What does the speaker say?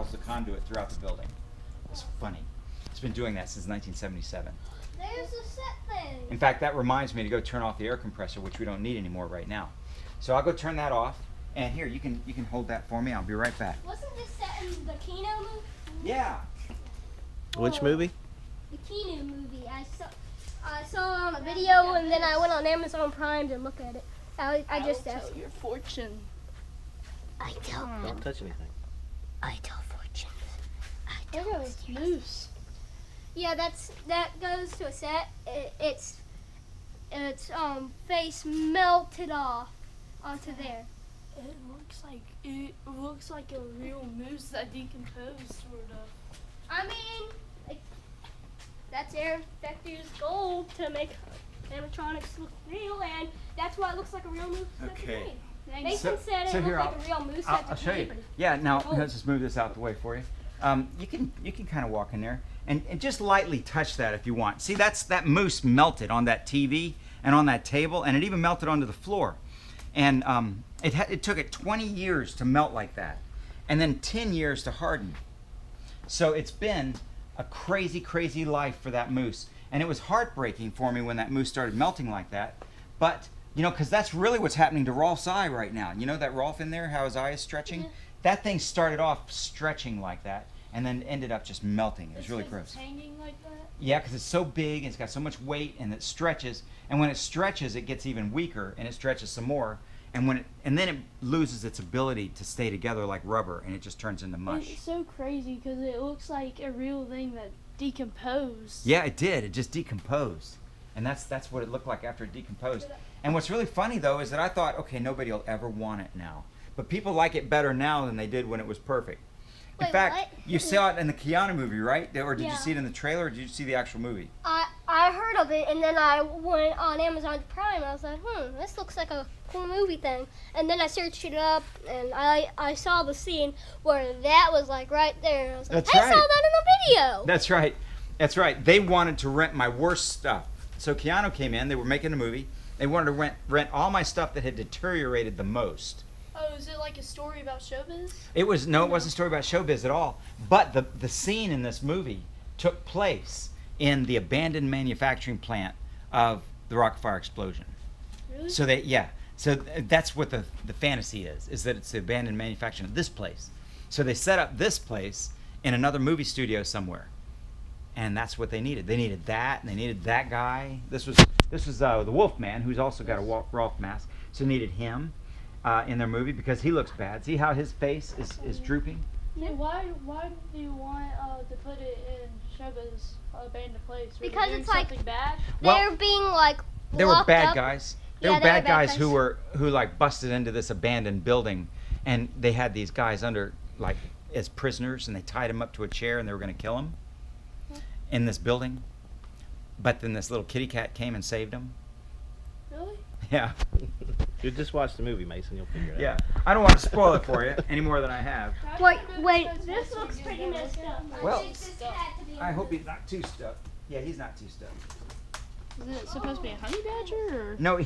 travels the conduit throughout the building. It's funny. It's been doing that since 1977. There's a set thing. In fact, that reminds me to go turn off the air compressor, which we don't need anymore right now. So I'll go turn that off. And here, you can hold that for me. I'll be right back. Wasn't this set in the Keanu movie? Yeah. Which movie? The Keanu movie. I saw it on a video, and then I went on Amazon Prime to look at it. I just asked. Tell your fortune. I tell. Don't touch anything. I tell fortunes. I There tell goes mysterious. Moose. Yeah, that goes to a set. Its face melted off onto there. It looks like a real moose that decomposed, sort of. I mean, like, that's Air Vector's goal to make animatronics look real, and that's why it looks like a real moose. Okay. Mason said it looked like a real moose. I'll show you. Yeah, now let's just move this out the way for you. You can kind of walk in there and just lightly touch that if you want. See, that moose melted on that TV and on that table, and it even melted onto the floor. And it took it 20 years to melt like that, and then 10 years to harden. So it's been a crazy, crazy life for that moose. And it was heartbreaking for me when that moose started melting like that. But, you know, because that's really what's happening to Rolf's eye right now. You know that Rolf in there, how his eye is stretching? Yeah. That thing started off stretching like that and then ended up just melting. It was really gross. It's hanging like that? Yeah, because it's so big and it's got so much weight and it stretches. And when it stretches, it gets even weaker and it stretches some more. And then it loses its ability to stay together like rubber, and it just turns into mush. It's so crazy because it looks like a real thing that decomposed. Yeah, it did. It just decomposed. And that's what it looked like after it decomposed. And what's really funny, though, is that I thought, okay, nobody will ever want it now. But people like it better now than they did when it was perfect. In Wait, fact, what? you saw it in the Keanu movie, right? Or did you Yeah. see it in the trailer, or did you see the actual movie? I heard of it, and then I went on Amazon Prime. I was like, this looks like a cool movie thing. And then I searched it up, and I saw the scene where that was like right there. I was like, That's I right. saw that in the video. That's right. That's right. They wanted to rent my worst stuff. So Keanu came in. They were making a movie. They wanted to rent all my stuff that had deteriorated the most. Oh, is it like a story about showbiz? It wasn't a story about showbiz at all. But the scene in this movie took place in the abandoned manufacturing plant of the Rock Fire explosion. Really? So that's what the fantasy is that it's the abandoned manufacturing of this place. So they set up this place in another movie studio somewhere. And that's what they needed. They needed that, and they needed that guy. This was the Wolfman, who's also got a Rolf mask. So needed him in their movie because he looks bad. See how his face is drooping? Yeah, why do you want to put it in showbiz abandoned place? Were they Because doing it's like- something bad? They're being like There were locked bad up. guys. Yeah, There were they were bad bad guys guys. who like busted into this abandoned building, and they had these guys under like as prisoners, and they tied them up to a chair, and they were going to kill them in this building. But then this little kitty cat came and saved them. Really? Yeah, You just watch the movie, Mason. You'll figure it yeah. out. I don't want to spoil it for you any more than I have. Wait, this looks pretty messed up. Well, had to be I hope he's not too stuffed. Yeah, he's not too stuffed. Is it supposed to be a honey badger or? No.